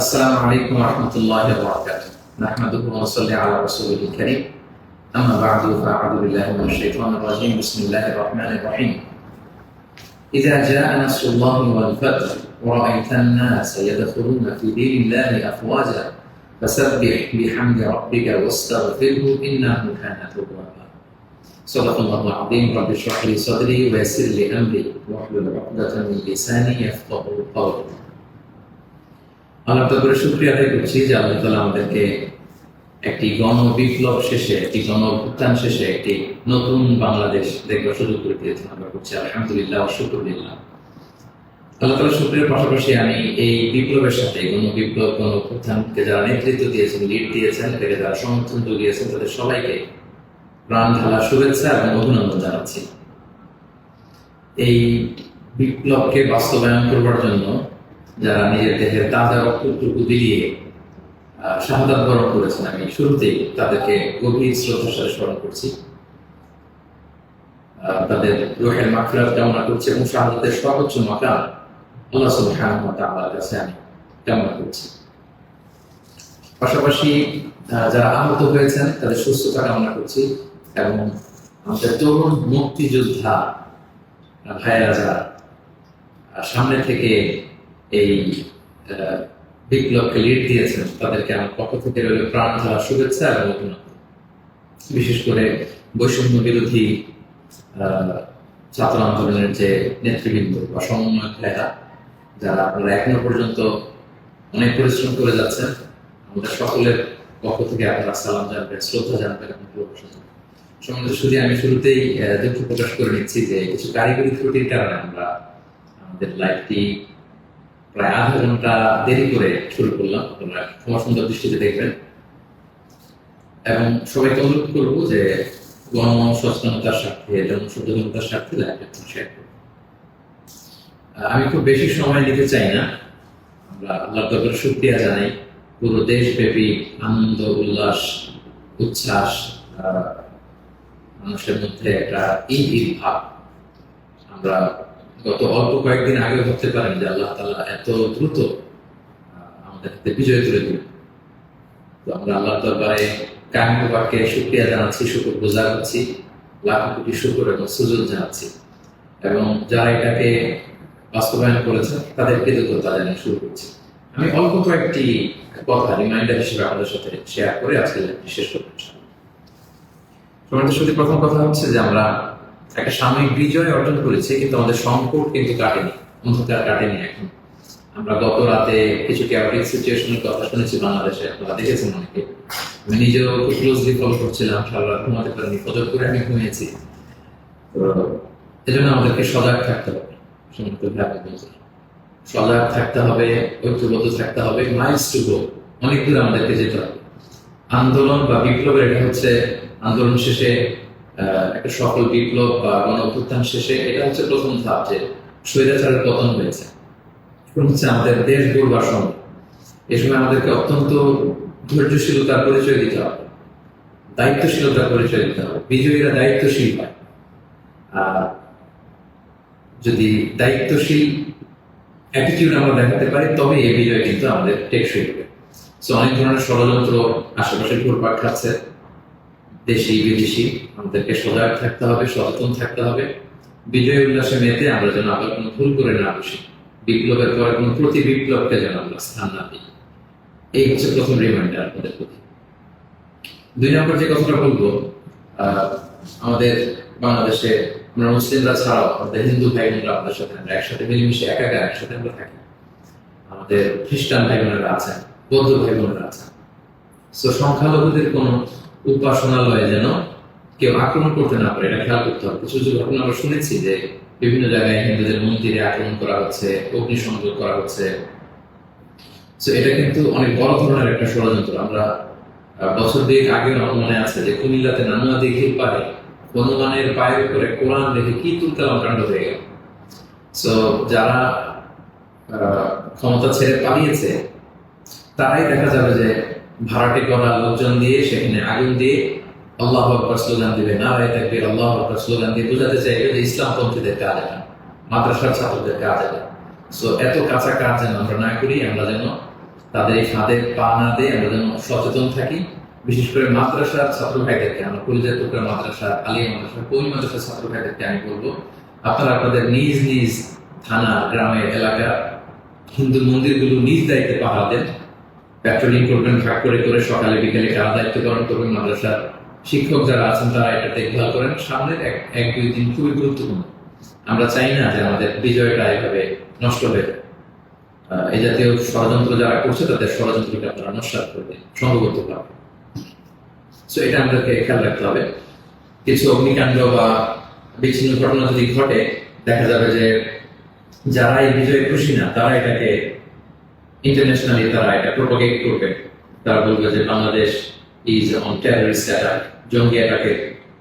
السلام عليكم ورحمة الله وبركاته. نحمده ونصلي على رسوله الكريم. أما بعد فأعوذ بالله من الشيطان الرجيم. بسم الله الرحمن الرحيم. إذا جاء نصر الله والفتح ورأيت الناس يدخلون في دين الله أفواجا فسبح بحمد ربك واستغفره إنه كان توابا. صدق الله العظيم. رب اشرح لي صدري ويسر لي أمري واحلل عقدة من لساني يفقهوا قولي. আল্লাহ তাআলার শুকরিয়া আদায় করছি যে আল্লাহ তাআলা আমাদেরকে একটি গণ বিপ্লব শেষে, একটি গণ অভ্যুত্থান শেষে একটি নতুন বাংলাদেশ দেখবার সুযোগ করে দিয়েছেন। আমরা করছি আলহামদুলিল্লাহ ও শুকরিয়া। আল্লাহ তাআলার শুকরিয়ার পাশাপাশি আমি এই বিপ্লবের সাথে গণ বিপ্লব, গণ অভ্যুত্থানকে যারা নেতৃত্ব দিয়েছেন, লিড দিয়েছেন, এটাকে যারা সমর্থন জুগিয়েছেন, তাদের সবাইকে প্রাণ ঢালা শুভেচ্ছা এবং অভিনন্দন জানাচ্ছি। এই বিপ্লবকে বাস্তবায়ন করবার জন্য যারা নিজের দেহের তাজা রক্তটুকু দিয়ে শাহাদাত বরণ করেছেন, আমি শুরুতেই তাদেরকে গভীর শ্রদ্ধার সাথে স্মরণ করছি। তাদের রূহের মাগফিরাত কামনা করছি এবং শাহাদাতের সর্বোচ্চ মাকাম আল্লাহ সুবহানাহু ওয়া তাআলার কাছে আমি কামনা করছি। পাশাপাশি যারা আহত হয়েছেন তাদের সুস্থতা কামনা করছি এবং আমাদের তরুণ মুক্তিযোদ্ধা ভাইয়েরা যারা সামনে থেকে এই বিপ্লবকে লিড দিয়েছেন, তাদেরকে আমার পক্ষ থেকে রইল প্রাণ ঢালা শুভেচ্ছা এবং অভিনন্দন। বিশেষ করে বৈষম্য বিরোধী ছাত্র আন্দোলনের যে নেতৃবৃন্দ বা সমন্বয়ক ভাইরা, যারা আপনারা এখনো পর্যন্ত অনেক পরিশ্রম করে যাচ্ছেন, আমাদের সকলের পক্ষ থেকে আপনারা সালাম জানবেন, শ্রদ্ধা জানবেন এবং ভালোবাসা জানবেন। সম্বন্ধে শুধু আমি শুরুতেই দুঃখ প্রকাশ করে নিচ্ছি যে কিছু কারিগরি ত্রুটির কারণে আমরা আমাদের লাইভটি প্রায় আধা ঘন্টা দেরি করে শুরু করলাম। আপনারা ক্ষমা সুন্দর দৃষ্টিতে দেখবেন এবং সবাইকে অনুরোধ করবো যে গণসচেতনতার স্বার্থে, জনসচেতনতার স্বার্থে লাইভটা শেয়ার করব। আমি খুব বেশি সময় নিতে চাই না। আমরা আল্লাহর দরবারে শুকরিয়া জানাই। পুরো দেশব্যাপী আনন্দ, উল্লাস, উচ্ছ্বাস, মানুষের মধ্যে একটা ঈদ ভাব আমরা গত অল্প কয়েকদিন আগে ভাবতে পারেন যে আল্লাহ তাআলা এত দ্রুত আমাদের হাতে বিজয় তুলে দিলেন। তো আমরা আল্লাহর দরবারে কায়ম বাক্যে শুকরিয়া জানাচ্ছি, শুকর গুজার হচ্ছি, লাখ কোটি শুকর এবং সুজুদ জানাচ্ছি এবং যারা এটাকে বাস্তবায়ন করেছেন তাদের কৃতজ্ঞতা জানিয়ে শুরু করছি। আমি অল্প কয়েকটি কথা রিমাইন্ডার হিসেবে আপনাদের সাথে শেয়ার করে আজকে শেষ করতে চাই। তোমাদের সাথে প্রথম কথা হচ্ছে যে আমরা একটা সাময়িক বিজয় অর্জন করেছি, কিন্তু আমাদের সংকট কিন্তু কাটেনি, অন্ধকার কাটেনি। এখন আমরা গত রাতে কিছু ক্যাওটিক সিচুয়েশনের কথা শুনেছি বাংলাদেশে, আপনারা দেখেছেন অনেকে। আমি নিজেও খুব ক্লোজলি ফলো করছিলাম, সারা রাত ঘুমাতে পারিনি, ফজর করে আমি ঘুমিয়েছি। তো এজন্য আমাদেরকে সজাগ থাকতে হবে, সজাগ থাকতে হবে, ঐক্যবদ্ধ থাকতে হবে। মাইলস টু গো, অনেক দূর আমাদেরকে যেতে হবে। আন্দোলন বা বিপ্লবের এটা হচ্ছে আন্দোলন শেষে একটা সফল বিপ্লব বা গণ অভ্যুত্থান শেষে এটা হচ্ছে প্রথম ধাপ, যে স্বৈরাচারের পতন হয়েছে। এখন হচ্ছে আমাদের দেশ গড়বার সময়। এই সময় আমাদেরকে অত্যন্ত ধৈর্যশীলতার পরিচয় দিতে হবে, দায়িত্বশীলতার পরিচয় দিতে হবে। বিজয়ীরা দায়িত্বশীল হয়, আর যদি দায়িত্বশীল অ্যাটিটিউড আমরা দেখাতে পারি তবে এই বিজয় কিন্তু আমাদের টেকসই হবে। সো অনেক ধরনের ষড়যন্ত্র আশেপাশে ঘুরপাক খাচ্ছে, দেশি বিদেশি। আমাদেরকে সজাগ থাকতে হবে, সচেতন থাকতে হবে। বিজয় উল্লাসে মেতে আমরা যেন আবার কোনো ভুল করে না বসি, বিপ্লবের পরে কোনো প্রতি বিপ্লবকে যেন আমরা স্থান না দিই। এই হচ্ছে প্রথম রিমাইন্ডার আপনাদের প্রতি। 2 নম্বর যে কথাটা বলবো, আমাদের বাংলাদেশে আমরা মুসলিমরা ছাড়াও আমাদের হিন্দু ভাই বোনরা আমাদের সাথে আমরা একসাথে মিলেমিশে একাকার একসাথে আমরা থাকি। আমাদের খ্রিস্টান ভাই বোনেরা আছেন, বৌদ্ধ ভাই বোনেরা আছেন। সো সংখ্যালঘুদের কোনো উপাসনালয়ে যেন কেউ আক্রমণ করতে না পারে, এটা খেয়াল করতে হবে। কিছু কিছু ঘটনা আমরা শুনেছি যে বিভিন্ন জায়গায় হিন্দুদের মন্দিরে আক্রমণ করা হচ্ছে, অগ্নিসংযোগ করা হচ্ছে। তো এটা কিন্তু অনেক বড় ধরনের একটা ষড়যন্ত্র। আমরা বছর 2 আগে আমার মনে আছে যে কুমিল্লাতে নানুয়া দিঘির পারে হনুমানের পায়ের উপরে কোরআন রেখে কি তুলকালাম কাণ্ড হয়ে গেল। সো যারা ক্ষমতা ছেড়ে পালিয়েছে তারাই দেখা যাবে যে ভাড়াটে করা লোকজন দিয়ে সেখানে আগুন দিয়ে আল্লাহু আকবার স্লোগান দিবে, নারায়ে তাকবীর, আল্লাহু আকবার স্লোগান দিয়ে বোঝাতে চাইবে যে ইসলামপন্থীদের কাজ এটা, মাদ্রাসার ছাত্রদের কাজ এটা। সো এত কাঁচা কাজ যেন আমরা না করি, আমরা যেন তাদের এই ফাঁদে পা না দিয়ে আমরা যেন সচেতন থাকি। বিশেষ করে মাদ্রাসার ছাত্র ভাইদেরকে, আমরা পরিচয় টুকরা মাদ্রাসা, আলিয়া মাদ্রাসা, কোন মাদ্রাসার ছাত্র ভাইদেরকে আমি বলবো, আপনারা আপনাদের নিজ নিজ থানা, গ্রামের, এলাকা হিন্দু মন্দিরগুলো নিজ দায়িত্বে পাহারা দেন। প্যাট্রোলিং করবেন ভাগ করে করে, সকালে বিকেলে কারা দায়িত্ব পালন করবেন। মাদ্রাসার শিক্ষক যারা আছেন তারা এটা দেখভাল করেন। সামনের এক দুই দিন খুবই গুরুত্বপূর্ণ। আমরা চাই না যে আমাদের বিজয়টা এভাবে নষ্ট হয়ে যায়। এই জাতীয় ষড়যন্ত্র যারা করছে তাদের ষড়যন্ত্রকে আপনারা নস্যাৎ করবে, সংঘবদ্ধ পাবে। সো এটা আমাদেরকে খেয়াল রাখতে হবে। কিছু অগ্নিকাণ্ড বা বিচ্ছিন্ন ঘটনা যদি ঘটে, দেখা যাবে যে যারা এই বিজয়ে খুশি না তারা এটাকে ইন্টারন্যাশনালি তারা এটা প্রোপাগেট করবে। তারা বলবে যে Bangladesh is on terrorist attack, জঙ্গি অ্যাটাকে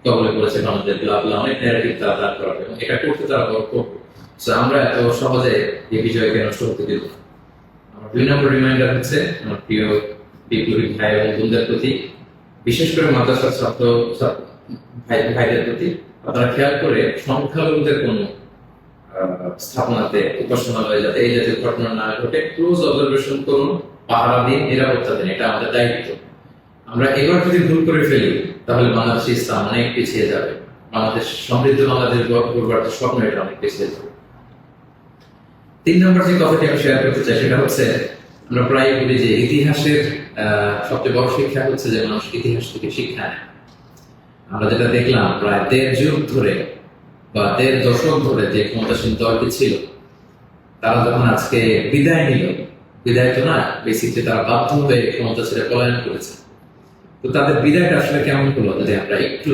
কবলে পড়েছে বাংলাদেশ, অনেক ন্যারেটিভ তারা দাঁড় করাবে এবং এটা করতে তারা করবে। সো আমরা এত সহজে এই বিজয়কে নষ্ট হতে দিব না। আমার 2 নম্বর রিমাইন্ডার হচ্ছে আমার প্রিয় বিপ্লবী ভাই এবং বোনদের প্রতি, বিশেষ করে মাদ্রাসার ছাত্র ভাইদের প্রতি, আপনারা খেয়াল করে সংখ্যালঘুদের কোনো স্থাপনাতে, উপাসনালয়ে যাতে এই জাতীয় ঘটনা না ঘটে ক্লোজ অবজারভেশন করুন, পাহারা দিন, নিরাপত্তা দিন। এটা আমাদের দায়িত্ব। আমরা এবার যদি ভুল করে ফেলি তাহলে বাংলাদেশ ইসলাম অনেক পিছিয়ে যাবে। বাংলাদেশ সমৃদ্ধ বাংলাদেশ গড়বার স্বপ্ন এটা অনেক পিছিয়ে যাবে। 3 নম্বর যে কথাটি আমি শেয়ার করতে চাই সেটা হচ্ছে, আমরা প্রায় বলি যে ইতিহাসের সবচেয়ে বড় শিক্ষা হচ্ছে যে মানুষ ইতিহাস থেকে শিক্ষা নেয়। আমরা যেটা দেখলাম প্রায় 1.5 যুগ ধরে বা 1.5 দশক ধরে যে ক্ষমতাসীন দলটি ছিল, তারা যখন আজকে বিদায় নিল, বিদায় তো না, বেসিকলি তারা বাধ্য হয়ে ক্ষমতা ছেড়ে পলায়ন করেছে। তো তাদের বিদায়টা আসলে কেমন হলো যদি আমরা একটু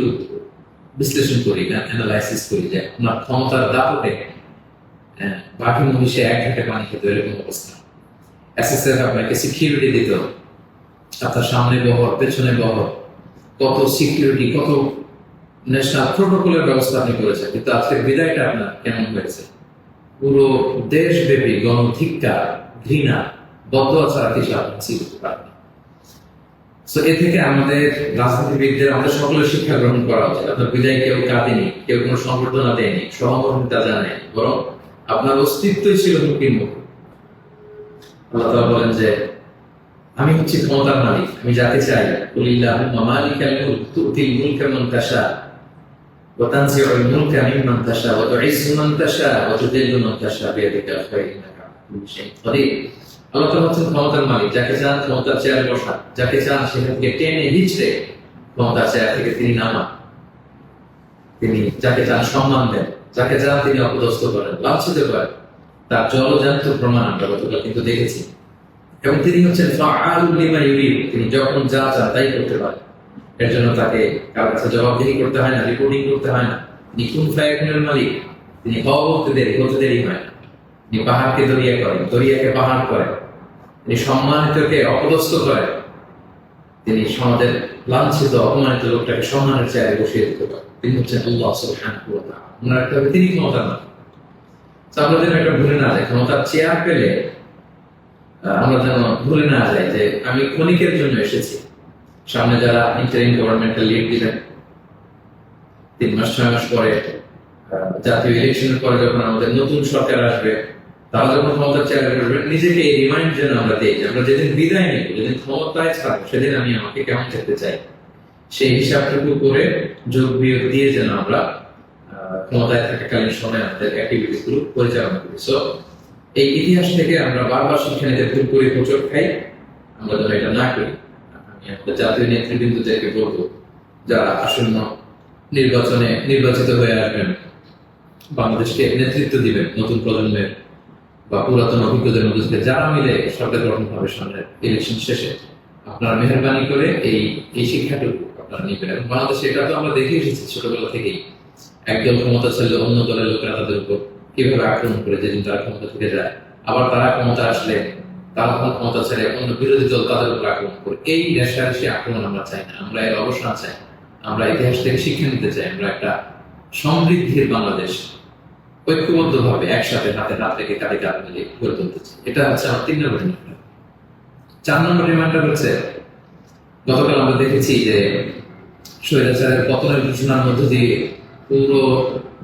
বিশ্লেষণ করি, অ্যানালাইসিস করি, যে আপনার ক্ষমতার দাপটে বাকি মহিষে 1 ঘাটে পানি খেতে এরকম অবস্থা। এসএসএফ আপনাকে সিকিউরিটি দিত, আপনার সামনে বহর, পেছনে বহর, কত সিকিউরিটি, কত ন্যাশনাল প্রোটোকলের ব্যবস্থা আপনি করেছেন। কিন্তু আজকের বিদায়টা আপনার কেমন হয়েছে? পুরো দেশব্যাপী গণধিক্কার, ঘৃণা, বদয়া ছাড়া কিছু আপনি চিনতে পারবেন। সো এ থেকে আমাদের রাজনীতিবিদদের, আমাদের সকলের শিক্ষা গ্রহণ করা উচিত। আপনার বিদায় কেউ কাঁদেনি, কেউ কোনো সংবর্ধনা দেয়নি, সহমর্মিতা জানায়নি, বরং আপনার অস্তিত্বই ছিল হুমকির মুখে। আল্লাহ তাআলা বলেন যে আমি হচ্ছি ক্ষমতার মালিক, আমি যাকে চাই, কুলিল্লাহুম্মা মালিকাল মুলক তুতিল মুলকা মান তাশা ওয়া তানজিউল মুলকা মিম্মান তাশা ওয়া তুইজ্জু মান তাশা ওয়া তুযিল্লু মান তাশা বিয়াদিকাল খায়র ইন্নাকা আলা কুল্লি শাইইন কাদির। আল্লাহ তাআলা হচ্ছেন ক্ষমতার মালিক, যাকে চান ক্ষমতার চেয়ারে বসান, যাকে চান সেখান থেকে টেনে হিঁচড়ে ক্ষমতার চেয়ার থেকে তিনি নামান। তিনি যাকে চান সম্মান দেন, যাকে চান তিনি অপদস্থ করেন, লাঞ্ছিত করেন। তার জলজান্ত প্রমাণ আমরা গতকাল কিন্তু দেখেছি। এবং তিনি হচ্ছেন ফাআলুল লিমা ইউরিদ, তিনি যখন যা চান তাই করতে পারেন। এর জন্য তাকে কারো কাছে জবাবদিহি করতে হয় না, রিপোর্টিং করতে হয় না। তিনি কুন ফায়াকুনের মালিক, তিনি হওয়া বলতে দেরি, হতে দেরি হয় না। তিনি পাহাড়কে দরিয়া করেন, দরিয়াকে পাহাড় করেন, তিনি সম্মানিতকে অপদস্থ করেন, তিনি সমাজের লাঞ্ছিত অপমানিত লোকটাকে সম্মানের চেয়ারে বসিয়ে দিতে পারেন। তিনি হচ্ছেন আল্লাহ সুবহানাহু ওয়া তাআলা। মনে রাখতে হবে তিনি ক্ষমতার মালিক। আমরা যেন এটা ভুলে না যাই, ক্ষমতার চেয়ার পেলে আমরা যেন ভুলে না যাই যে আমি ক্ষণিকের জন্য এসেছি। সামনে যারা ইন্টারিম গভর্নমেন্টাল লিড দিবেন, 3 মাস 6 মাস পরে জাতীয় ইলেকশনের পরে যখন আমাদের নতুন সরকার আসবে, তারা যখন ক্ষমতার চেয়ারে বসবে, নিজেকে এই রিমাইন্ড যেন আমরা দিই যে আমরা যেদিন বিদায় নিব, যেদিন ক্ষমতায় থাকবো, সেদিন আমি আমাকে কেমন দেখতে চাই, সেই হিসাবটুকু করে যোগ বিয়োগ দিয়ে যেন আমরা ক্ষমতায় থাকাকালীন সময় আমাদের অ্যাক্টিভিটিস গুলো পরিচালনা করি। সো এই ইতিহাস থেকে আমরা বারবার শিক্ষা নিতে ভুল করে হোঁচট খাই, আমরা যেন এটা না করি। আমি আমাদের জাতীয় নেতৃবৃন্দদেরকে বলবো, যারা আসন্ন নির্বাচনে নির্বাচিত হয়ে আসবেন, বাংলাদেশকে নেতৃত্ব দিবেন, নতুন প্রজন্মের বা পুরাতন অভিজ্ঞদের মধ্যে থেকে যারা মিলে সরকার গঠন হবে সামনের ইলেকশন শেষে, আপনারা মেহরবানি করে এই শিক্ষাটুকু আপনারা নিবেন। এবং বাংলাদেশে এটা তো আমরা দেখে এসেছি ছোটবেলা থেকেই, একদল ক্ষমতা ছেড়ে অন্য দলের লোকেরা তাদের উপর কিভাবে আক্রমণ করে যেদিন তারা ক্ষমতা থেকে যায়, আবার তারা ক্ষমতা আসলে তারা ক্ষমতা ছেড়ে অন্য বিরোধী দল তাদের উপর আক্রমণ করে। এই রেশারেশি আক্রমণ আমরা চাই না, আমরা এর অবসান চাই। আমরা ইতিহাস থেকে শিক্ষা নিতে চাই, আমরা একটা সমৃদ্ধির বাংলাদেশ ঐক্যবদ্ধ ভাবে একসাথে হাতে হাত রেখে কাঁধে কাঁধ মিলিয়ে গড়ে তুলতে চাই। এটা হচ্ছে আমার 3 নম্বর রিমাইন্ডার। 4 নম্বর রিমাইন্ডার হচ্ছে, গতকাল আমরা দেখেছি যে স্বৈরাচারের পতনের ঘোষণার মধ্য দিয়ে পুরো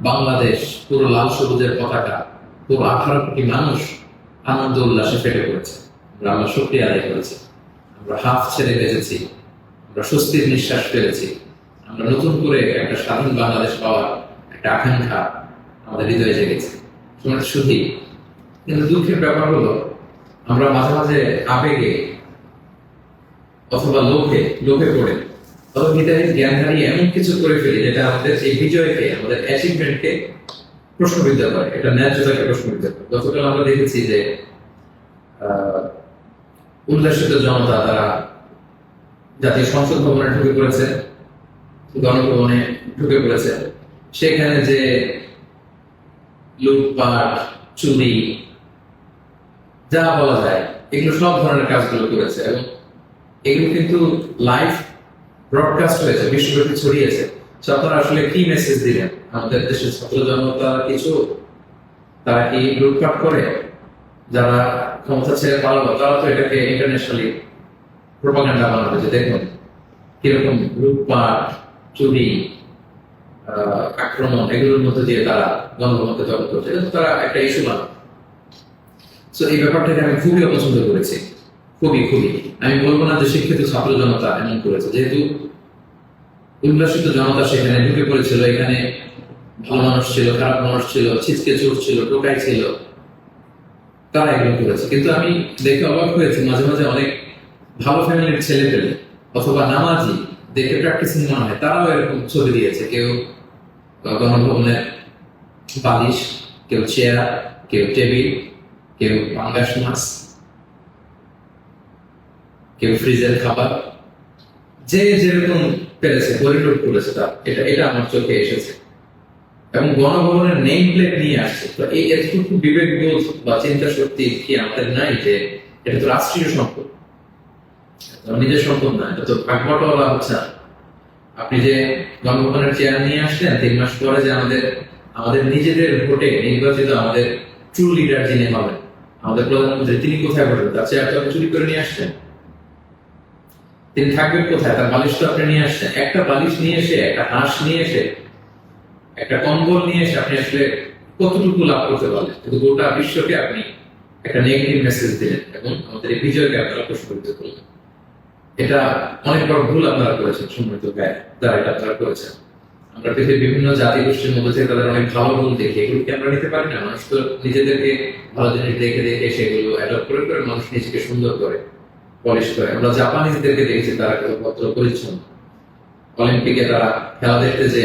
বাংলাদেশ, পুরো লাল সবুজের পতাকা, পুরো 18 কোটি মানুষ আনন্দ উল্লাসে ফেটে পড়েছে। আমরা আল্লাহ শুকরিয়া আদায় করেছি, আমরা হাফ ছেড়ে বেঁচেছি, আমরা স্বস্তির নিঃশ্বাস ফেলেছি, আমরা নতুন করে একটা স্বাধীন বাংলাদেশ পাওয়ার একটা আকাঙ্ক্ষা আমাদের হৃদয়ে জেগেছে। শুধু কিন্তু দুঃখের ব্যাপার হলো আমরা মাঝে মাঝে আবেগে অথবা লোভে পড়ে অথবা হৃদয়ের জ্ঞান হারিয়ে এমন কিছু করে ফেলি যেটা আমাদের এই বিজয়কে, আমাদের অ্যাচিভমেন্টকে প্রশ্নবিদ্ধ করে, এটা ন্যায্যতাকে প্রশ্নবিদ্ধ করে। গতকাল আমরা দেখেছি যে উল্লাসিত জনতা তারা জাতীয় সংসদ ভবনে ঢুকে পড়েছে, গণভবনে ঢুকে পড়েছে, সেখানে যে লুটপাট, চুরি, যা বলা যায় এগুলো সব ধরনের কাজগুলো করেছে এবং এগুলো কিন্তু লাইভ ব্রডকাস্ট হয়েছে, বিশ্বব্যাপী ছড়িয়েছে। আপনারা আসলে কি মেসেজ দিলেন? আমাদের দেশের ছাত্র জনতা কিছু, তারা কি লুটপাট করে? যারা ক্ষমতা ছেড়ে পালালো তারা তো এটাকে ইন্টারন্যাশনালি প্রোপাগান্ডা বানাবে যে দেখুন কিরকম লুটপাট, চুরি, আক্রমণ এগুলোর মধ্যে দিয়ে তারা গণভবনকে দখল করছে, এটা তো তারা একটা ইস্যু বানাবে। তো এই ব্যাপারটাকে আমি খুবই অপছন্দ করেছি, খুবই। আমি বলবো না যে শিক্ষিত ছাত্র জনতা এমন করেছে, যেহেতু উল্লাসিত জনতা সেখানে ঢুকে পড়েছিল, এখানে ভালো মানুষ ছিল, খারাপ মানুষ ছিল, ছিচকে চোর ছিল, টোকাই ছিল, তারা এগুলো করেছে। কিন্তু আমি দেখে অবাক হয়েছি মাঝে মাঝে অনেক ভালো ফ্যামিলির ছেলে পেলে অথবা নামাজি দেখে প্র্যাকটিসিং মনে হয়, তারাও এরকম ছবি দিয়েছে। কেউ গণভবনের বালিশ, কেউ চেয়ার, কেউ টেবিল, কেউ পাঙ্গাস মাছ, কেউ ফ্রিজের খাবার, যে যেরকম পেরেছে পরিলোড করেছে তার, এটা আমার চোখে এসেছে। এবং গণভবনের নেম প্লেট নিয়ে আসছে। তো এই এতটুকু বিবেকবোধ বা চিন্তা শক্তি কি আমাদের নাই যে এটা তো রাষ্ট্রীয় সম্পদ, নিজের সম্পদ না, এটা তো ভাগবটওয়ালা হচ্ছে না। আপনি যে গণভবনের চেয়ার নিয়ে আসলেন 3 মাস পরে যে আমাদের নিজেদের ভোটে নির্বাচিত আমাদের ট্রু লিডার যিনি হবেন, আমাদের প্রধানমন্ত্রী, তিনি কোথায় বসবেন? তার চেয়ার তো আপনি চুরি করে নিয়ে আসছেন। তিনি থাকবেন কোথায়? তার বালিশ তো আপনি নিয়ে আসছেন। একটা বালিশ নিয়ে এসে, একটা হাঁস নিয়ে এসে, একটা কম্বল নিয়ে এসে আপনি আসলে কতটুকু লাভ করতে পারলেন? কিন্তু গোটা বিশ্বকে আপনি একটা নেগেটিভ মেসেজ দিলেন এবং আমাদের এই বিজয়কে আপনারা প্রশ্নবিদ্ধ করলেন। এটা অনেক বড় ভুল আপনারা করেছেন, সম্মানিত ভাই, যারা এটা আপনারা করেছেন। আমরা পৃথিবীর বিভিন্ন জাতি গোষ্ঠীর মধ্যে থেকে তাদের অনেক ভালো গুণ দেখি, এগুলোকে আমরা নিতে পারি না? মানুষ তো নিজেদেরকে ভালো জিনিস দেখে সেগুলো অ্যাডপ্ট করে মানুষ নিজেকে সুন্দর করে, পলিশ করে। আমরা জাপানিজদেরকে দেখেছি তারা কত ভদ্র পরিচ্ছন্ন। অলিম্পিকে তারা খেলা দেখতে যে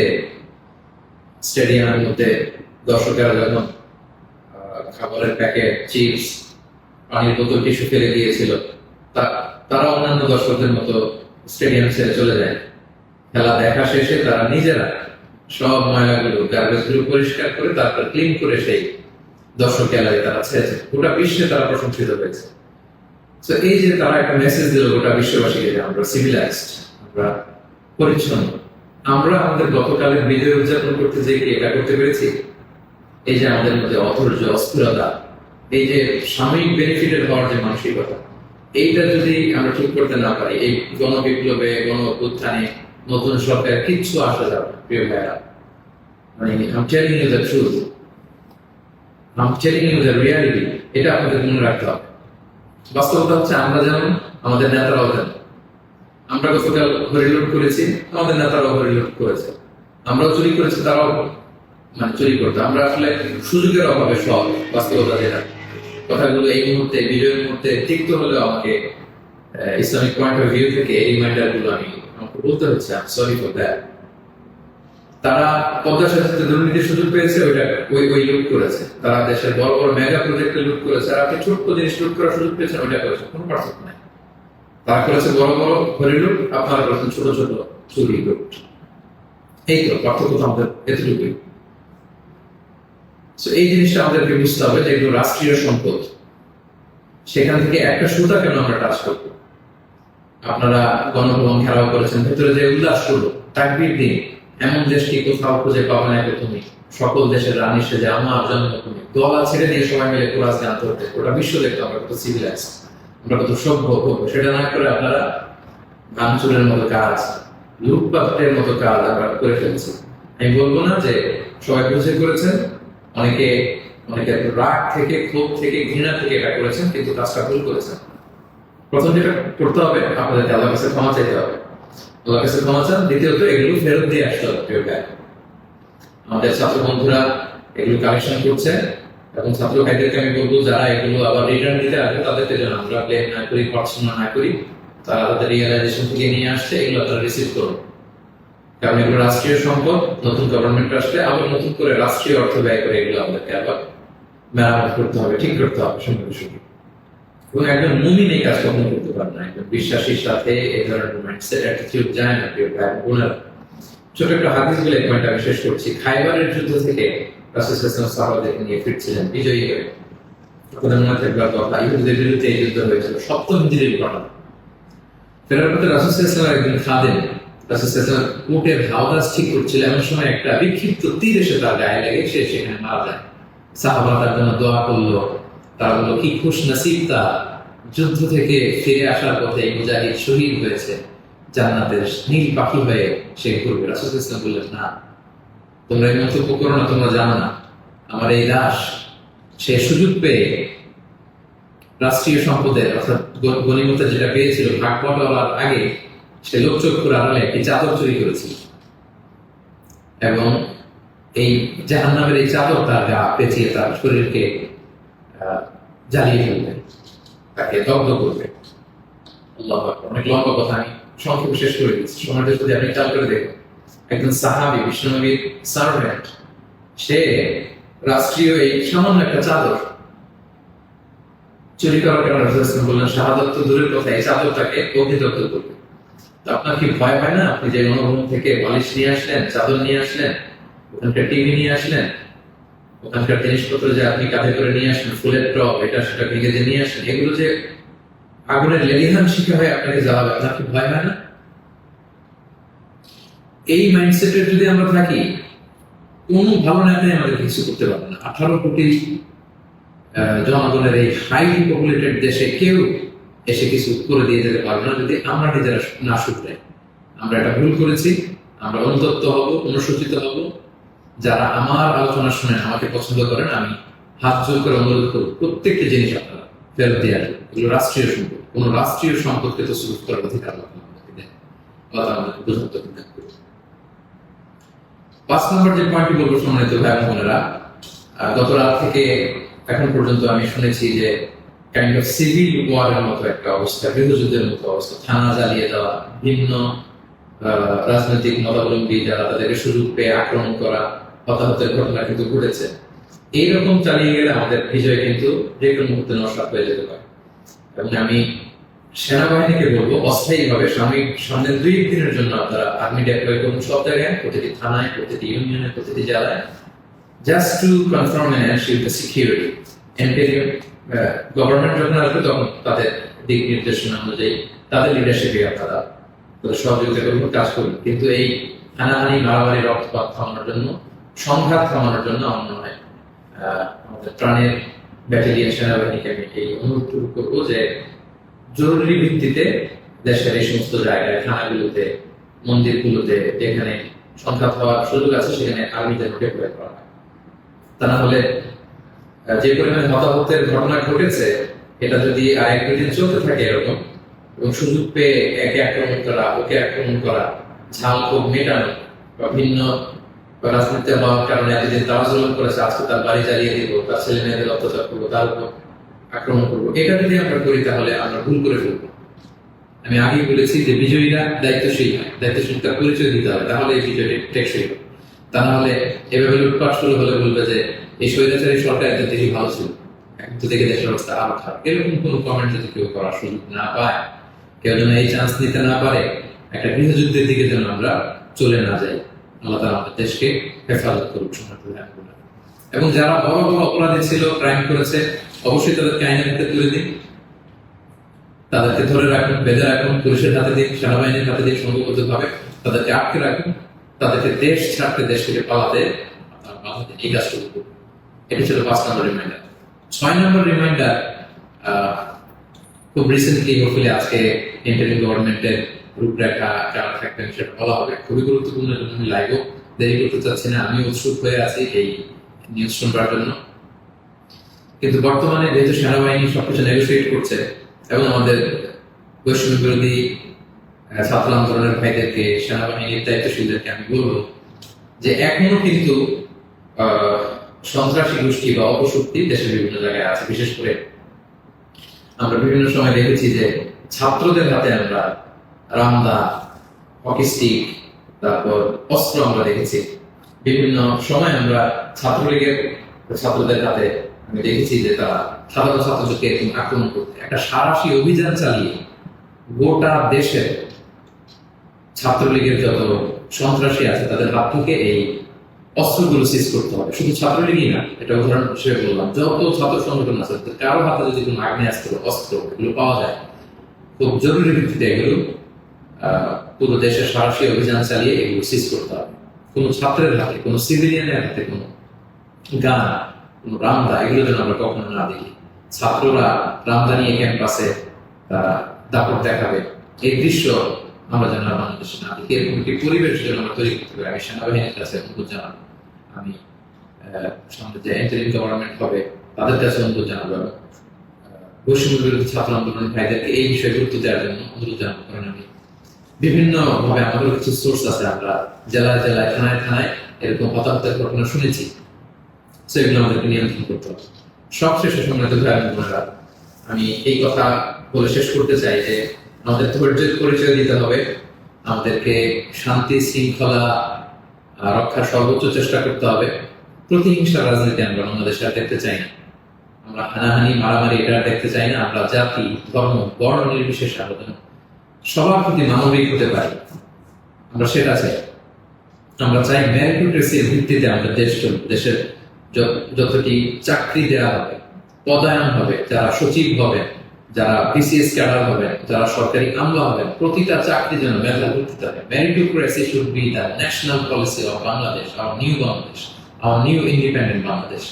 স্টেডিয়ামের মধ্যে দর্শকেরা যখন খাবারের প্যাকেট, চিপস, পানির বোতল, টিস্যু ফেলে দিয়েছিল, তারা অন্যান্য দর্শকদের মতো স্টেডিয়াম ছেড়ে চলে যায়। খেলা দেখা শেষে তারা নিজেরা সব ময়লাগুলো, গার্বেজগুলো পরিষ্কার করে তারপর ক্লিন করে সেই দর্শক এলাকায় তারা ছেড়েছে। গোটা বিশ্বে তারা প্রশংসিত হয়েছে। তো এই যে তারা একটা মেসেজ দিল গোটা বিশ্ববাসীকে যে আমরা সিভিলাইজড, আমরা পরিচ্ছন্ন। আমরা আমাদের গতকালের বিজয় উদযাপন করতে যে কি এটা করতে পেরেছি? এই যে আমাদের মধ্যে অধৈর্য, অস্থিরতা, এই যে সাময়িক বেনিফিটেড হওয়ার যে মানসিকতা, এইটা যদি আমরা ঠিক করতে না পারি, এই গণবিপ্লবে, গণ অভ্যুত্থানে, নতুন সরকার কিচ্ছু আসা যাবে না, প্রিয় ভাইরা। মানে I'm telling you the truth, I'm telling you the reality, এটা আপনাদের মনে রাখতে হবে। বাস্তবতা হচ্ছে আমরা যেমন, আমাদের নেতারাও যেমন। আমরা গতকাল হরিলুট করেছি, আমাদের নেতারাও হরিলুট করেছে। আমরাও চুরি করেছি, তারাও চুরি করতে। আমরা আসলে সুযোগের অভাবে সব, বাস্তবতা যেটা। কথাগুলো এই মুহূর্তে, বিজয়ের মুহূর্তে তিক্ত হলেও আমাকে ইসলামিক পয়েন্ট অফ ভিউ থেকে এই রিমাইন্ডার গুলো আমাকে বলতে হচ্ছে। I am sorry for that. তারা পদ্মা সেতুতে দুর্নীতির সুযোগ পেয়েছে, ওই লুট করেছে। তারা দেশের বড় বড় মেগা প্রজেক্টে লুট করেছে, আর আপনি ছোট্ট জিনিস লুট করার সুযোগ পেয়েছেন, ওইটা করেছে। কোনো পার্থক্য নাই। তারা করেছে বড় বড় ঘরে লুট, আপনারা করেছেন ছোট ছোট চুরি লুট। এই তো পার্থক্য তো আমাদের এতটুকুই। এই জিনিসটা আমাদেরকে বুঝতে হবে যে এগুলো রাষ্ট্রীয় সম্পদ। সেখান থেকে একটা সুতা কেন আমরা টাচ করবো? আপনারা গণভবন ঘেরাও করেছেন, ভেতরে যে উল্লাস করবো, তাকবীর দিন। এমন দেশ কি কোথাও খুঁজে পাবে না তুমি? সকল দেশের রানী সেজে আমার জন্মভূমি, গলা ছেড়ে দিয়ে সবাই মিলে কোরআন জানতে হতে, ওটা বিশ্ব দেখতে আমরা কত সিভিলাইজ, আমরা কত সভ্য। সেটা না করে আপনারা ভাঙচুরের মতো কাজ, লুটপাটের মতো কাজ আমরা করে ফেলছি। আমি বলবো না যে সবাই বুঝে করেছেন, অনেকে রাগ থেকে, ক্ষোভ থেকে, ঘৃণা থেকে এটা করেছেন, কিন্তু কাজটা ভুল করেছেন। প্রথম যেটা করতে হবে, আপনাদেরকে আল্লাহর কাছে ক্ষমা চাইতে হবে। আল্লাহর কাছে ক্ষমা চান। দ্বিতীয়ত এগুলো ফেরত দিয়ে আসতে হবে প্রিয় ভাই। আমাদের ছাত্র বন্ধুরা এগুলো কালেকশন করছে, এবং ছাত্র ভাইদেরকে আমি বলবো যারা এগুলো আবার রিটার্ন দিতে আসবে তাদেরকে যেন আমরা ব্লেম না করি, পড়াশোনা না করি। তারা তাদের রিয়েলাইজেশন থেকে নিয়ে আসছে, এগুলো তারা রিসিভ করুন। কারণ এগুলো রাষ্ট্রীয় সম্পদ, নতুন গভর্নমেন্ট আসলে আবার নতুন করে রাষ্ট্রীয় অর্থ ব্যয় করে এগুলো আমাদেরকে আবার মেরামত করতে হবে, ঠিক করতে হবে সঙ্গে সঙ্গে। এবং একজন মুমিন এই কাজ কখনো করতে পারে না। একজন বিশ্বাসীর সাথে এই ধরনের মাইন্ডসেট অ্যাটিটিউড যায় না প্রিয় ভাই বোনেরা। ছোট একটা হাদিস বলে পয়েন্ট আমি শেষ করছি। খাইবারের যুদ্ধ থেকে রাসূল সাল্লাল্লাহু আলাইহি ওয়াসাল্লাম সাহাবাদেরকে নিয়ে ফিরছিলেন বিজয়ী হয়ে। আপনাদের মনে থাকবে কথা, ইহুদিদের বিরুদ্ধে এই যুদ্ধ হয়েছিল 7ম হিজরির ঘটনা। ফেরার পথে রাসূল সাল্লাল্লাহু আলাইহি ওয়াসাল্লাম একদিন খাদেম রাসূল সাল্লাল্লাহু আলাইহি ওয়াসাল্লাম উটের হাওদাস ঠিক করছিল, এমন সময় একটা বিক্ষিপ্ত তীর এসে তার গায়ে লেগে সে সেখানে মারা যায়। সাহাবারা তার জন্য দোয়া করলো। তারা বললো কি খুশ নসিব তার, যুদ্ধ থেকে ফিরে আসার পথে মুজাহিদ শহীদ হয়েছে, জান্নাতের নীল পাখি হয়ে সে ঘুরবে। রাসূল সাল্লাল্লাহু আলাইহি ওয়াসাল্লাম বললেন, না, তোমরা এই মন্তব্য করো না, তোমরা জানো না আমার এই দাস সে সুযোগ পেয়ে রাষ্ট্রীয় সম্পদের অর্থাৎ গনিমতে যেটা পেয়েছিল ভাগ বটোয়ারার আগে সে লোকচক্ষুর আড়ালে একটি চাদর চুরি করেছিল, এবং এই জাহান্নামের এই চাদর তার গা পেঁচিয়ে তার শরীরকে জ্বালিয়ে ফেলবে, তাকে দগ্ধ করবে। আল্লাহু আকবার। অনেক লম্বা কথা, আমি সংক্ষেপে শেষ করে দিচ্ছি। সময়টা যদি আপনি খেয়াল করে দেখুন, একজন সাহাবী, বিশ্বনবীর সার্ভেন্ট, সে রাষ্ট্রীয় এই সামান্য একটা চাদর চুরি করার কারণে রাসূল সাল্লাল্লাহু আলাইহি ওয়াসাল্লাম বললেন, শাহাদাত তো দূরের কথা, এই চাদরটাকে অভিদগ্ধ করবে। তো আপনার কি ভয় হয় না? আপনি যে অনুভব থেকে বালিশ নিয়ে আসলেন, চাদর নিয়ে আসলেন, ওখানকার টিভি নিয়ে আসলেন, ওখানকার জিনিসপত্র যে আপনি কাঁধে করে নিয়ে আসলেন, ফুলের টব এটা সেটা ভেঙে যে নিয়ে আসলেন, এগুলো যে আগুনের লেলিহান শিখা হয়ে আপনাকে জ্বালাবে, আপনার কি ভয় হয় না? এই মাইন্ডসেটে যদি আমরা থাকি, কোন ভালো নেতাই আমাদের কিছু করতে পারবে না। 18 কোটি জনগণের এই হাইলি পপুলেটেড দেশে কেউ এসে কিছু করে দিয়ে যেতে পারবে না যদি আমরা নিজেরা না শুধরাই। আমরা এটা ভুল করেছি, আমরা অনুতপ্ত হব, অনুশোচিত হব। যারা আমার আলোচনা শুনেন, আমাকে পছন্দ করেন, আমি হাত জোর করে অনুরোধ করব প্রত্যেকটি জিনিস আপনারা ফেরত দিয়ে আসবেন। এগুলো রাষ্ট্রীয় সম্পদ, কোন রাষ্ট্রীয় সম্পদকে তো সুযোগ করার অধিকার আমাদেরকে দেন। আল্লাহ আমাদেরকে বুঝতে করবে। 5 নম্বর যে পয়েন্টটি বলবো সম্মানিত ভাই বোনেরা, গত রাত থেকে এখন পর্যন্ত আমি শুনেছি যে কাইন্ড অফ সিভিল ওয়ারের মতো একটা অবস্থা, গৃহযুদ্ধের মতো অবস্থা, থানা জ্বালিয়ে দেওয়া, ভিন্ন রাজনৈতিক মতাবলম্বী যারা তাদেরকে সুযোগ পেয়ে আক্রমণ করা, হতাহতের ঘটনা কিন্তু ঘটেছে। এইরকম চালিয়ে গেলে আমাদের বিজয় কিন্তু যে কোনো মুহূর্তে নস্বাত হয়ে যেতে পারে। এবং আমি সেনাবাহিনীকে বলবো অস্থায়ীভাবে সামনের 2 দিনের জন্য আপনারা আর্মি ডেপ্লয় করুন সব জায়গায়, প্রতিটি থানায়, প্রতিটি ইউনিয়নে, প্রতিটি জেলায়, just to confirm and ensure the security. Interim government যখন আসবে তখন তাদের দিক নির্দেশনা অনুযায়ী তাদের লিডারশিপে আপনারা সহযোগিতা করবেন, কাজ করবেন। কিন্তু এই হানাহানি, মারামারি, রক্তপাত থামানোর জন্য, সংঘাত থামানোর জন্য আমার মনে হয় আমাদের প্রাণের ব্যাটালিয়ন সেনাবাহিনীকে আমি এই অনুরোধ করবো যে জরুরি ভিত্তিতে দেশের এই সমস্ত জায়গায়, থানাগুলোতে, মন্দিরগুলোতে যেখানে সংঘাত হওয়ার সুযোগ আছে সেখানে আর্মিদের ডেপ্লয় করা হয়। তা না হলে যে পরিমাণে হতাহতের ঘটনা ঘটেছে, এটা যদি আর 1-2 দিন চলতে থাকে এরকম, এবং সুযোগ পেয়ে একে আক্রমণ করা, ওকে আক্রমণ করা, ঝাল ক্ষোভ মেটানো, বা ভিন্ন রাজনীতি হওয়ার কারণে এতদিন তারা জুলুম করেছে, আজকে তার বাড়ি জ্বালিয়ে দিব, তার ছেলে মেয়েদের অত্যাচার করবো, তার উপর আক্রমণ করবো, এটা যদি আমরা করি তাহলে আমরা ভুল করে ফেলবো। আমি আগেই বলেছি যে বিজয়ীরা দায়িত্বশীল হয়, দায়িত্বশীলতার পরিচয় দিতে হবে, তাহলে এই বিজয়টি টেকসই হবে। তা না হলে এভাবে লুটপাট শুরু হলে বলবে যে এই স্বৈরাচারী সরকার এত দেশই ভালো ছিল, এখন তো দেখে দেশের অবস্থা আরো খারাপ। এরকম কোনো কমেন্ট যদি কেউ করার সুযোগ না পায়, কেউ যেন এই চান্স নিতে না পারে, একটা গৃহযুদ্ধের দিকে যেন আমরা চলে না যাই। আল্লাহ তাআলা আমাদের দেশকে হেফাজত করুক। এবং যারা বড় বড় অপরাধী ছিল, ক্রাইম করেছে, অবশ্যই তাদেরকে আইনের হাতে তুলে দিন, তাদেরকে ধরে রাখুন, বেঁধে রাখুন, পুলিশের হাতে দিন, সেনাবাহিনীর হাতে দিন, সংঘবদ্ধভাবে তাদেরকে আটকে রাখুন, তাদেরকে দেশ ছাড়তে, দেশ থেকে পালাতে এই কাজ শুরু করুন। এটা ছিল 5 নম্বর রিমাইন্ডার। 6 নম্বর রিমাইন্ডার, খুব রিসেন্টলি হোপফুলি আজকে ইন্টারিম গভর্নমেন্টের রূপরেখা যারা থাকবেন সেটা বলা হবে, খুবই গুরুত্বপূর্ণ। আমি লাইভও দেরি করতে চাচ্ছি না, আমি উৎসুক হয়ে আছি এই নিউজ শুনবার জন্য। কিন্তু বর্তমানে যেহেতু সেনাবাহিনী সবকিছু নেগোসিয়েট করছে এবং আমাদের বৈষম্য বিরোধী ছাত্র আন্দোলনের ভাইদেরকে, সেনাবাহিনীর দায়িত্বশীলদেরকে আমি বলবো যে এখনো কিন্তু সন্ত্রাসী গোষ্ঠী বা অপশক্তি দেশের বিভিন্ন জায়গায় আছে। বিশেষ করে আমরা বিভিন্ন সময় দেখেছি যে ছাত্রদের হাতে আমরা রামদা, হকি স্টিক, তারপর অস্ত্র আমরা দেখেছি। বিভিন্ন সময় আমরা ছাত্রলীগের ছাত্রদের হাতে আমি দেখেছি যে তারা সাধারণ ছাত্রদেরকে আক্রমণ করতে একটা সারাশি অভিযান চালিয়ে গোটা দেশের ছাত্রলীগের যত সন্ত্রাসী আছে তাদের হাত থেকে এই অস্ত্রগুলো সিজ করতে হবে। শুধু ছাত্রলীগই না, এটা উদাহরণ হিসেবে বললাম, যত ছাত্র সংগঠন আছে কারো হাতে যদি কোনো আগ্নেয়াস্ত্র, অস্ত্র এগুলো পাওয়া যায়, খুব জরুরি ভিত্তিতে এগুলো পুরো দেশের সাহসী অভিযান চালিয়ে এগুলো সিজ করতে হবে। কোনো ছাত্রের হাতে, কোনো সিভিলিয়ানের হাতে কোনো গান, কোনো রামদা এগুলো যেন আমরা কখনো না দেখি। ছাত্ররা রামদা নিয়ে ক্যাম্পাসে দাপট দেখাবে, এই দৃশ্য আমরা যেন বাংলাদেশে না দেখি। এরকম একটি পরিবেশ যেন আমরা তৈরি করতে পারি। আমি সেনাবাহিনীর কাছে অনুরোধ জানাবো, আমি সামনে যে ইন্টারিম গভর্নমেন্ট হবে তাদের কাছে অনুরোধ জানাবো, বৈষম্য বিরোধী ছাত্র আন্দোলনের ভাইদেরকে এই বিষয়ে গুরুত্ব দেওয়ার জন্য অনুরোধ জানাবো। কারণ আমি বিভিন্ন ভাবে আমাদের কিছু সোর্স আছে, আমরা জেলায় জেলায়, থানায় থানায় এরকম হতাহতের ঘটনা শুনেছি। সেগুলো আমাদেরকে নিয়ন্ত্রণ করতে হবে। সবশেষে সম্মানিত ভাই বোনেরা, আমি এই কথা বলে শেষ করতে চাই যে আমাদের ধৈর্যের পরিচয় দিতে হবে, আমাদেরকে শান্তি শৃঙ্খলা রক্ষার সর্বোচ্চ চেষ্টা করতে হবে। প্রতিহিংসা রাজনীতি আমরা বাংলাদেশে আর দেখতে চাই না, আমরা হানাহানি মারামারি এটা দেখতে চাই না। আমরা জাতি, ধর্ম, বর্ণ নির্বিশেষে আমরা সবার প্রতি মানবিক হতে পারি, আমরা সেটা চাই। আমরা চাই মেরিটোক্রেসির ভিত্তিতে আমাদের দেশ চলবে। দেশের যতটি চাকরি দেওয়া হবে, পদায়ন হবে, যারা সচিব হবে, যারা বিসিএস ক্যাডার হবে, যারা সরকারি আমলা হবে, প্রতিটা চাকরি যেন মেধার ভিত্তিতে হবে। Meritocracy should be the national policy of Bangladesh, our new Bangladesh, our new independent Bangladesh.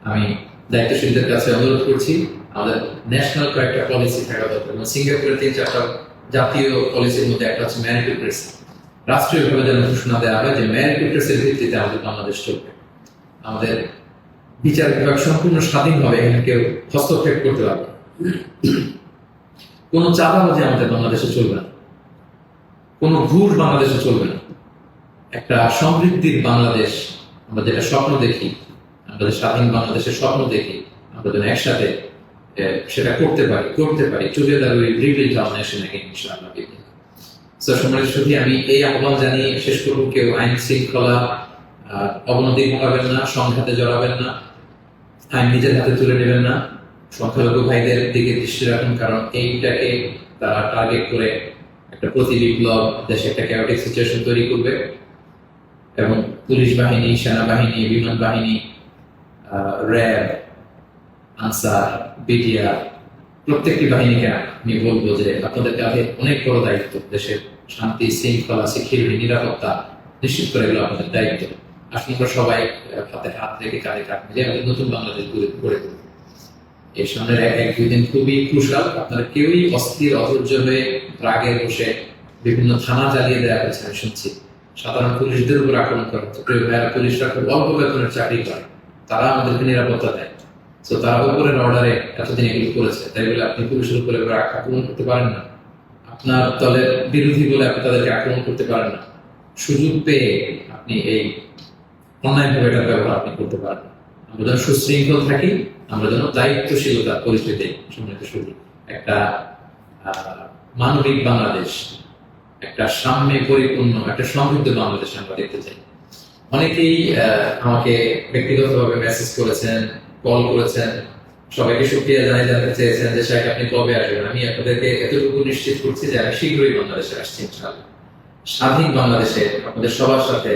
আমি দায়িত্বশীলদের কাছে অনুরোধ করছি, আমাদের ন্যাশনাল কয়েকটা পলিসি থাকা দরকার। সিঙ্গাপুরের 3-4টা জাতীয় পলিসির মধ্যে একটা হচ্ছে মেরিটোক্রেসি। রাষ্ট্রীয়ভাবে যেন ঘোষণা দেওয়া হয় যে মেরিটোক্রেসির ভিত্তিতে আমাদের বাংলাদেশ চলবে। আমাদের বিচার বিভাগ সম্পূর্ণ স্বাধীনভাবে এখানে কেউ হস্তক্ষেপ করতে পারবে। কোনো চাঁদাবাজি আমাদের বাংলাদেশে চলবে না, কোনো ঘুষ বাংলাদেশে চলবে না। একটা সমৃদ্ধির বাংলাদেশ আমরা যেটা স্বপ্ন দেখি, আমাদের স্বাধীন বাংলাদেশের স্বপ্ন দেখি, আমরা যেন একসাথে সেটা করতে পারি। Together we rebuild hour nation again ইনশাআল্লাহ। সো সম্মানিত সুধী, আমি এই আহ্বান জানিয়ে শেষ করব, কেউ আইন শৃঙ্খলা অবনতি ঘটাবেন না, সংঘাতে জড়াবেন না, আইন নিজের হাতে তুলে নেবেন না। সংখ্যালঘু ভাইদের দিকে দৃষ্টি রাখুন, কারণ এইটাকে তারা টার্গেট করে একটা প্রতি বিপ্লব, দেশে একটা ক্যাওটিক সিচুয়েশন তৈরি করবে। এবং পুলিশ বাহিনী, সেনাবাহিনী, বিমান বাহিনী, র্যাব, আনসার, বিডিআর, প্রত্যেকটি বাহিনীকে আমি বলবো যে আপনাদের কাছে অনেক বড় দায়িত্ব। দেশের শান্তি শৃঙ্খলা, সিকিউরিটি, নিরাপত্তা নিশ্চিত করে এগুলো আপনাদের দায়িত্ব। আসলে আমরা সবাই হাতে হাত রেখে কাঁধে কাঁধ মিলিয়ে আমাদের নতুন বাংলাদেশ গড়ে তুলব। এর সামনের 1-2 দিন খুবই ক্রুশাল। আপনারা কেউই অস্থির, অধৈর্য হয়ে রাগে বসে বিভিন্ন থানা জ্বালিয়ে দেওয়া হয়েছে আমি শুনছি। সাধারণ পুলিশদের উপর আক্রমণ করা হচ্ছে। প্রিয় ভাইয়েরা, পুলিশরা খুব অল্প বেতনের চাকরি করে, তারা আমাদেরকে নিরাপত্তা দেয়। তো তারা উপরের অর্ডারে এতদিন এগুলো করেছে, তাই বলে আপনি পুলিশের উপরে আক্রমণ করতে পারেন না। আপনার দলের বিরোধী বলে আপনি তাদেরকে আক্রমণ করতে পারেন না। সুযোগ পেয়ে আপনি এই অন্যায়ভাবে এটার ব্যবহার আপনি করতে পারেন না। আমরা যেন সুশৃঙ্খল থাকি, আমরা যেন দায়িত্বশীলতার পরিস্থিতি সম্মিলিত শুধু একটা মানবিক বাংলাদেশ, একটা সাম্যে পরিপূর্ণ, একটা সমৃদ্ধ বাংলাদেশ আমরা দেখতে চাই। অনেকেই আমাকে ব্যক্তিগতভাবে মেসেজ করেছেন, কল করেছেন, সবাইকে শুকরিয়া জানাতে চেয়েছেন যে শাইখ আপনি কবে আসবেন। আমি আপনাদেরকে এতটুকু নিশ্চিত করছি যে আমি শীঘ্রই বাংলাদেশে আসছি ইনশাআল্লাহ। স্বাধীন বাংলাদেশে আপনাদের সবার সাথে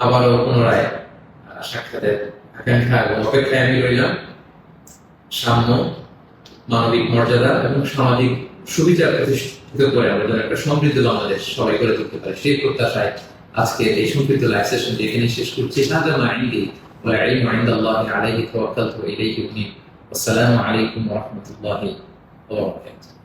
আবারও পুনরায় সাক্ষাতের আকাঙ্ক্ষা এবং অপেক্ষায় আমি রইলাম। সাম্য, মানবিক মর্যাদা এবং সামাজিক সুবিচার প্রতিষ্ঠিত করে আমরা যেন একটা সমৃদ্ধ বাংলাদেশ সবাই করে তুলতে পারি, সেই প্রত্যাশায় আজকে এই সংক্ষিপ্ত লাইভ সেশনটি এখানে শেষ করছি। হাদা মা ইনদি ওয়া ইলমু ইনদাল্লাহি আলাইহি তাওয়াক্কালতু ইলাইহি উনীব। আসসালামু আলাইকুম ওয়া রাহমাতুল্লাহি ওয়া বারাকাতুহু।